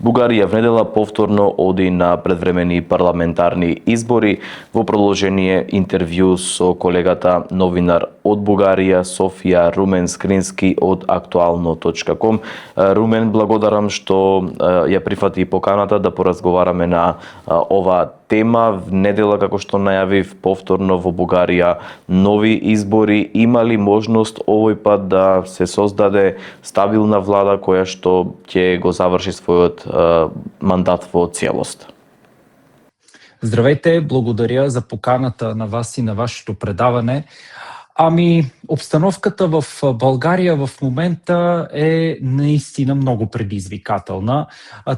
Бугарија внедела повторно оди на предвремени парламентарни избори. Во продолжение интервју со колегата новинар од Бугарија Софија Румен Скрински од Актуално.ком. Румен, благодарам што ја прифати поканата да поразговараме на ова тема. В недела, како што најавив, повторно во Бугарија нови избори. Има ли можност овој пат да се создаде стабилна влада која што ќе го заврши својот мандат во целост? Здравейте, благодаря за поканата на вас и на вашето предаване. Обстановката в България в момента е наистина много предизвикателна,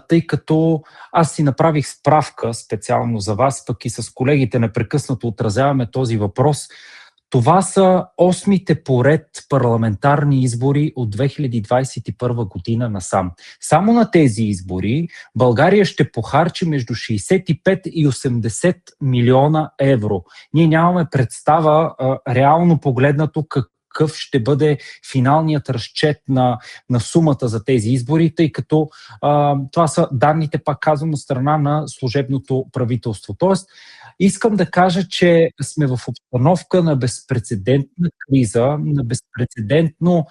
тъй като аз си направих справка специално за вас, пък и с колегите непрекъснато отразяваме този въпрос. Това са 8-те поред парламентарни избори от 2021 година насам. Само на тези избори България ще похарчи между 65 и 80 милиона евро. Ние нямаме представа, реално погледнато, какъв ще бъде финалният разчет на сумата за тези избори, тъй като това са данните, пак казвам, от страна на служебното правителство. Тоест, искам да кажа, че сме в обстановка на безпрецедентна криза, на безпрецедентно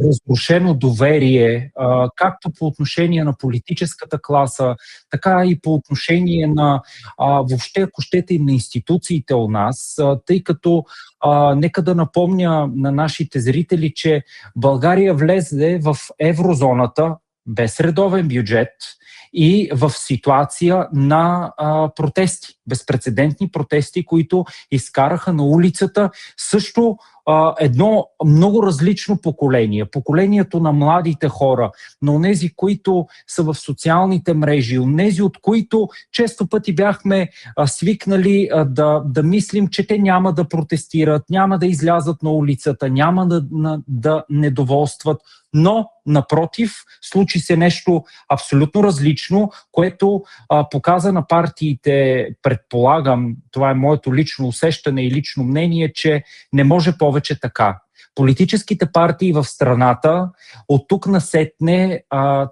разрушено доверие, както по отношение на политическата класа, така и по отношение на въобще, ако щете, и на институциите у нас, тъй като нека да напомня на нашите зрители, че България влезе в еврозоната без редовен бюджет и в ситуация на протести, безпрецедентни протести, които изкараха на улицата също едно много различно поколение. Поколението на младите хора, на онези, които са в социалните мрежи, онези, от които често пъти бяхме свикнали да мислим, че те няма да протестират, няма да излязат на улицата, няма да недоволстват, но напротив, случи се нещо абсолютно различно, което показа на партиите, предполагам, това е моето лично усещане и лично мнение, че не може повече така. Политическите партии в страната от тук насетне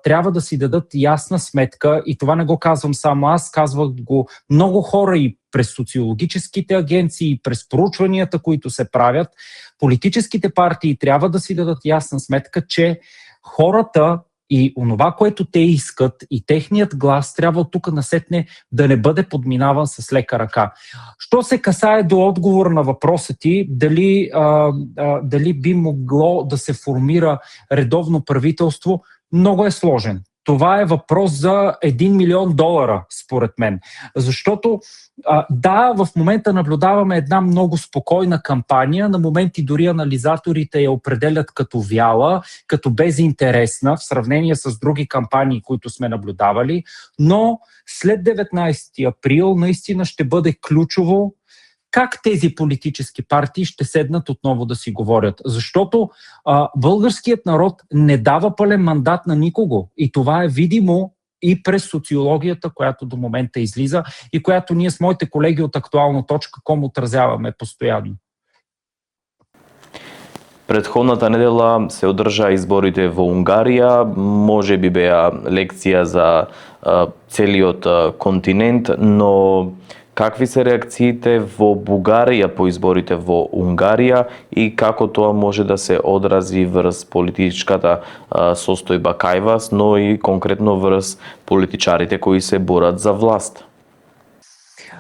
трябва да си дадат ясна сметка, и това не го казвам само аз, казват го много хора и през социологическите агенции, и през проучванията, които се правят. Политическите партии трябва да си дадат ясна сметка, че хората и онова, което те искат, и техният глас трябва от тук насетне да не бъде подминаван с лека ръка. Що се касае до отговор на въпроса ти, дали би могло да се формира редовно правителство, много е сложен. Това е въпрос за $1 милион, според мен. Защото да, в момента наблюдаваме една много спокойна кампания. На моменти дори анализаторите я определят като вяла, като безинтересна в сравнение с други кампании, които сме наблюдавали. Но след 19 април наистина ще бъде ключово как тези политически партии ще седнат отново да си говорят. Защото българският народ не дава пълен мандат на никого. И това е видимо и през социологията, която до момента излиза и която ние с моите колеги от Актуално.ком отразяваме постоянно. Предходната недела се одржа изборите во Унгарија, може би беа лекција за целиот континент, но какви се реакциите во Бугарија по изборите во Унгарија и како тоа може да се одрази врз политичката состојба кај вас, но и конкретно врз политичарите кои се борат за власт?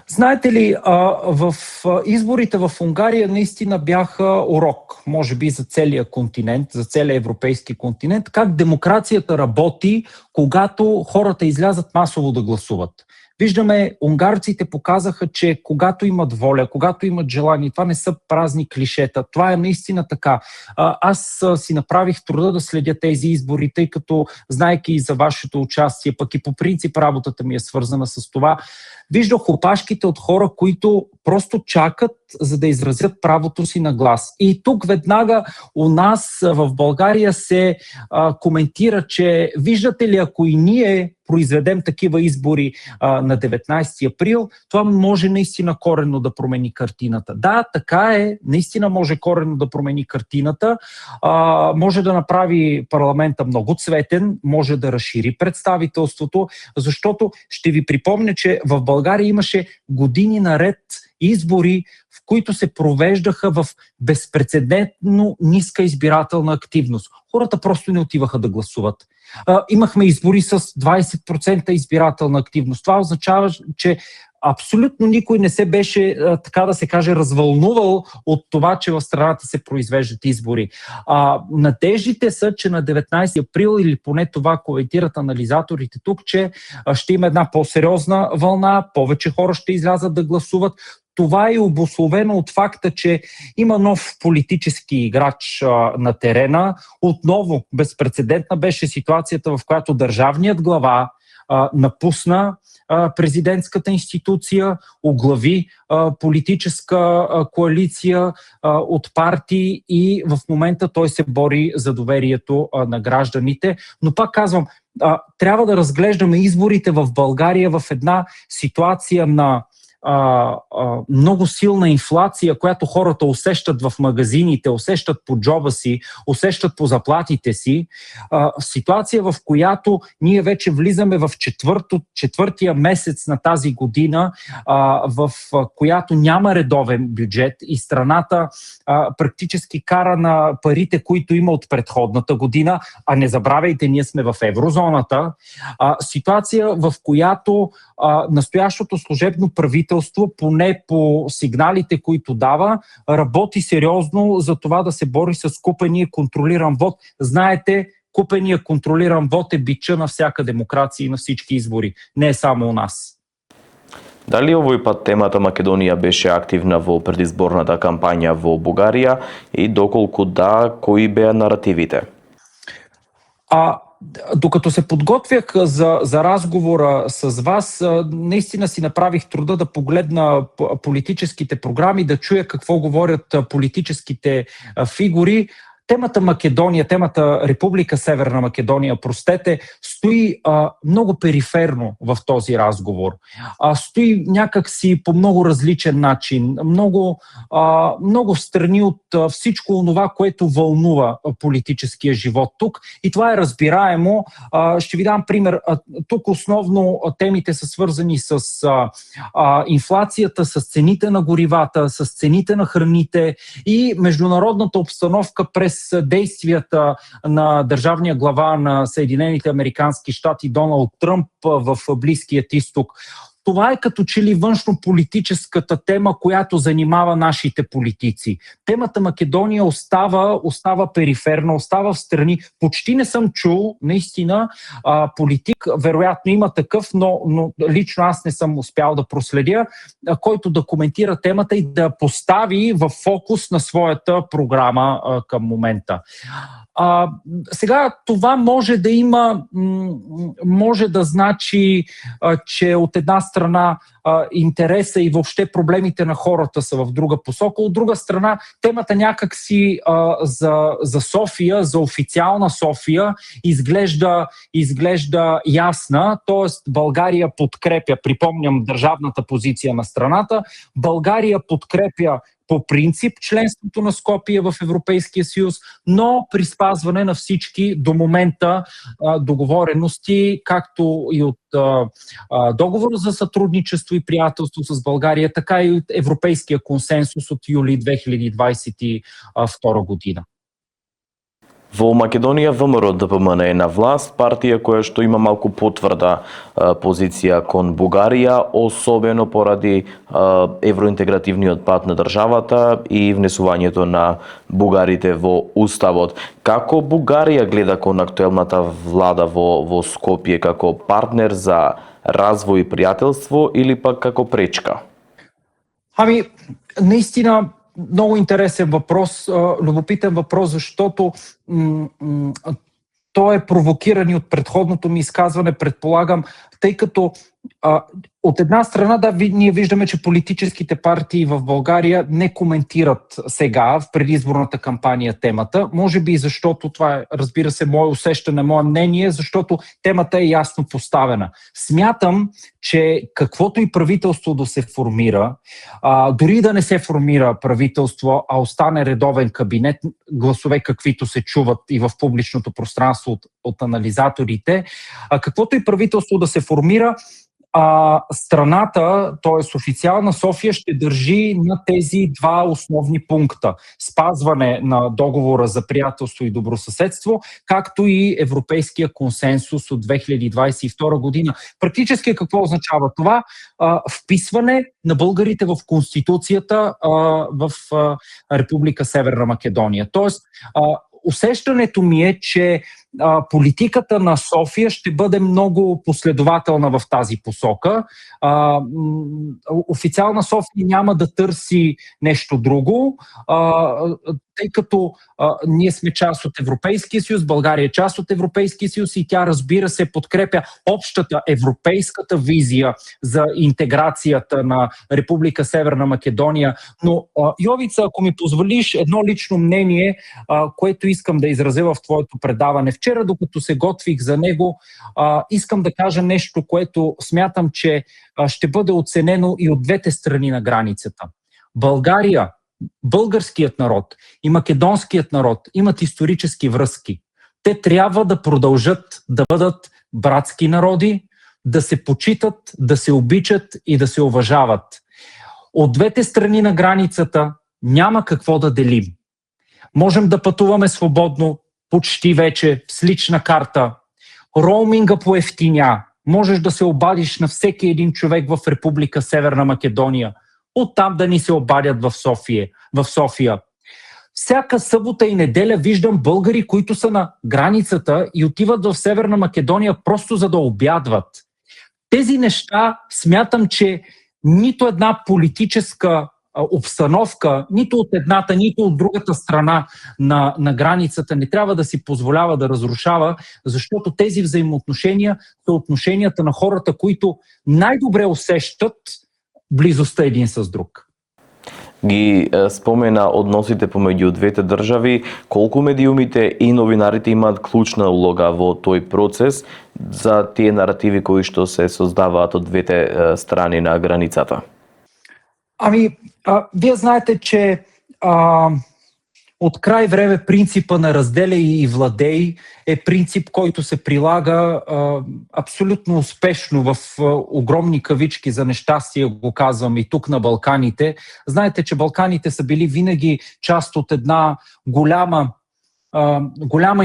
Знаете ли, в изборите в Унгария наистина бяха урок, може би за целия континент, за целия европейски континент, как демокрацията работи, когато хората излязат масово да гласуват. Виждаме, унгарците показаха, че когато имат воля, когато имат желание, това не са празни клишета, това е наистина така. Аз си направих труда да следя тези избори, тъй като, знаейки и за вашето участие, пък и по принцип работата ми е свързана с това, виждах опашките от хора, които просто чакат, за да изразят правото си на глас. И тук веднага у нас в България се коментира, че виждате ли, ако и ние произведем такива избори на 19 април, това може наистина коренно да промени картината. Да, така е, наистина може коренно да промени картината, може да направи парламента много цветен, може да разшири представителството, защото ще ви припомня, че в България имаше години наред избори, в които се провеждаха в безпрецедентно ниска избирателна активност. Хората просто не отиваха да гласуват. Имахме избори с 20% избирателна активност. Това означава, че абсолютно никой не се беше, така да се каже, развълнувал от това, че в страната се произвеждат избори. Надеждите са, че на 19 април, или поне това коментират анализаторите тук, че ще има една по-сериозна вълна, повече хора ще излязат да гласуват. Това е обусловено от факта, че има нов политически играч на терена. Отново безпрецедентна беше ситуацията, в която държавният глава напусна президентската институция, оглави политическа коалиция от партии и в момента той се бори за доверието на гражданите. Но пак казвам, трябва да разглеждаме изборите в България в една ситуация на много силна инфлация, която хората усещат в магазините, усещат по джоба си, усещат по заплатите си. Ситуация, в която ние вече влизаме в четвъртия месец на тази година, в която няма редовен бюджет и страната практически кара на парите, които има от предходната година, а не забравяйте, ние сме в еврозоната. Ситуация, в която настоящото служебно правителство, поне по сигналите, които дава, работи сериозно за това да се бори с купения контролиран вод. Знаете, купения контролиран вод е бича на всяка демокрация и на всички избори. Не е само у нас. Дали овој пат темата Македонија беше активна во предизборната кампања во Бугарија и доколку да, кои беа наративите? Докато се подготвях за разговора с вас, наистина си направих труда да погледна политическите програми, да чуя какво говорят политическите фигури. Темата Македония, темата Република Северна Македония, стои много периферно в този разговор. Стои някакси по много различен начин, много страни от всичко това, което вълнува политическия живот тук. И това е разбираемо. Ще ви дам пример. Тук основно темите са свързани с инфлацията, с цените на горивата, с цените на храните и международната обстановка през действията на държавния глава на Съединените американски щати Доналд Тръмп в Близкият изток. Това е като че ли външнополитическата тема, която занимава нашите политици. Темата Македония остава периферна, остава в страни. Почти не съм чул, наистина, политик, вероятно има такъв, но лично аз не съм успял да проследя, който да коментира темата и да постави в фокус на своята програма към момента. Сега това може да значи, че от една страна интереса и въобще проблемите на хората са в друга посока. От друга страна, темата някакси за София, за официална София, изглежда ясна, т.е. България подкрепя, припомням държавната позиция на страната, България подкрепя по принцип членството на Скопие в Европейския съюз, но при спазване на всички до момента договорености, както и от договора за сътрудничество и приятелство с България, така и от Европейския консенсус от юли 2022 година. Во Македонија ВМРО ДПМН е на власт, партија која што има малку потврда позиција кон Бугарија, особено поради евроинтегративниот пат на државата и внесувањето на бугарите во уставот. Како Бугарија гледа кон актуелната влада во Скопје, како партнер за развој и пријателство или пак како пречка? Наистина много интересен въпрос, любопитен въпрос, защото той е провокиран от предходното ми изказване, предполагам, тъй като от една страна, да, ние виждаме, че политическите партии в България не коментират сега в предизборната кампания темата. Може би защото това е, разбира се, мое усещане, мое мнение, защото темата е ясно поставена. Смятам, че каквото и правителство да се формира, дори да не се формира правителство, а остане редовен кабинет, гласове каквито се чуват и в публичното пространство от анализаторите, каквото и правителство да се формира, страната, т.е. официална София, ще държи на тези два основни пункта. Spазване на договора за приятелство и добросъседство, както и европейския консенсус от 2022 година. Практически какво означава това? Вписване на българите в Конституцията в Република Северна Македония. Тоест, усещането ми е, че политиката на София ще бъде много последователна в тази посока. Официална София няма да търси нещо друго, тъй като ние сме част от Европейския съюз, България е част от Европейския съюз и тя, разбира се, подкрепя общата европейската визия за интеграцията на Република Северна Македония. Но, Йовица, ако ми позволиш едно лично мнение, което искам да изразя в твоето предаване. Вчера, докато се готвих за него, искам да кажа нещо, което смятам, че ще бъде оценено и от двете страни на границата. България, българският народ и македонският народ имат исторически връзки. Те трябва да продължат да бъдат братски народи, да се почитат, да се обичат и да се уважават. От двете страни на границата няма какво да делим. Можем да пътуваме свободно, почти вече с лична карта. Роуминга поевтиня. Можеш да се обадиш на всеки един човек в Република Северна Македония. Оттам да ни се обадят в София. Всяка събота и неделя виждам българи, които са на границата и отиват в Северна Македония просто за да обядват. Тези неща смятам, че нито една политическа обстановка, нито от едната, нито от другата страна на границата не трябва да си позволява да разрушава, защото тези взаимоотношения са отношенията на хората, които най-добре усещат близостта един с друг. Ги спомена односите помеѓу двете држави, колку медиумите и новинарите имаат клучна улога во тој процес за тие наративи кои што се создаваат од двете страни на границата? Вие знаете, че от край време принципа на разделяй и владей е принцип, който се прилага абсолютно успешно в огромни кавички за нещастие, го казвам и тук на Балканите. Знаете, че Балканите са били винаги част от една голяма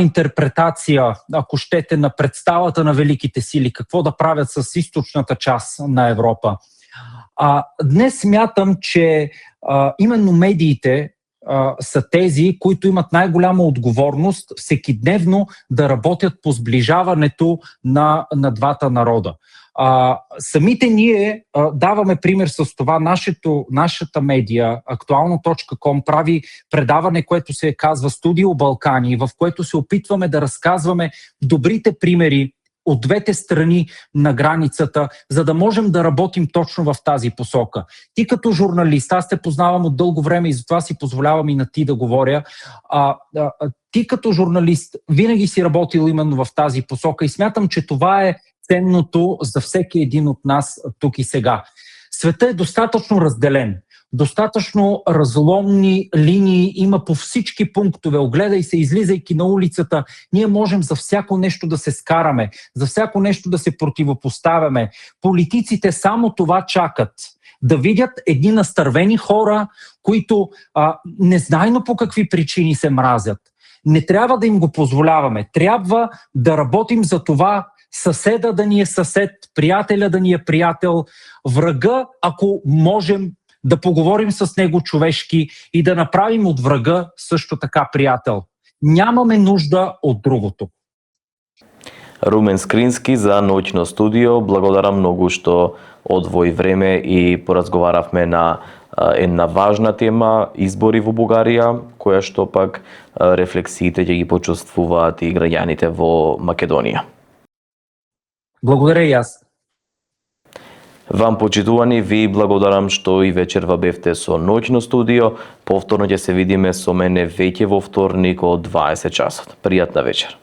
интерпретация, ако щете, на представата на великите сили, какво да правят с източната част на Европа. Днес смятам, че именно медиите са тези, които имат най-голяма отговорност всекидневно да работят по сближаването на двата народа. Самите ние даваме пример с това. Нашата медия, актуално.com, прави предаване, което се казва Студио Балкани, в което се опитваме да разказваме добрите примери от двете страни на границата, за да можем да работим точно в тази посока. Ти като журналист, аз те познавам от дълго време и затова си позволявам и на ти да говоря, ти като журналист винаги си работил именно в тази посока и смятам, че това е ценното за всеки един от нас тук и сега. Светът е достатъчно разделен. Достатъчно разломни линии има по всички пунктове. Огледай се, излизайки на улицата, ние можем за всяко нещо да се скараме, за всяко нещо да се противопоставяме. Политиците само това чакат. Да видят едни настървени хора, които незнайно по какви причини се мразят. Не трябва да им го позволяваме. Трябва да работим за това съседа да ни е съсед, приятеля да ни е приятел, врага, ако можем да поговорим с него човешки и да направим от врага също така приятел. Нямаме нужда от другото. Румен Скрински за Ноќно студио. Благодарам многу што одвои време и поразговаравме на една важна тема, избори во Бугарија, која што пак рефлексиите ќе ги почувствуваат и граѓаните во Македонија. Благодаря и аз. Вам почитувани, ви благодарам што и вечерва бевте со Ноќно студио. Повторно ќе се видиме со мене веќе во вторник од 20 часот. Пријатна вечер.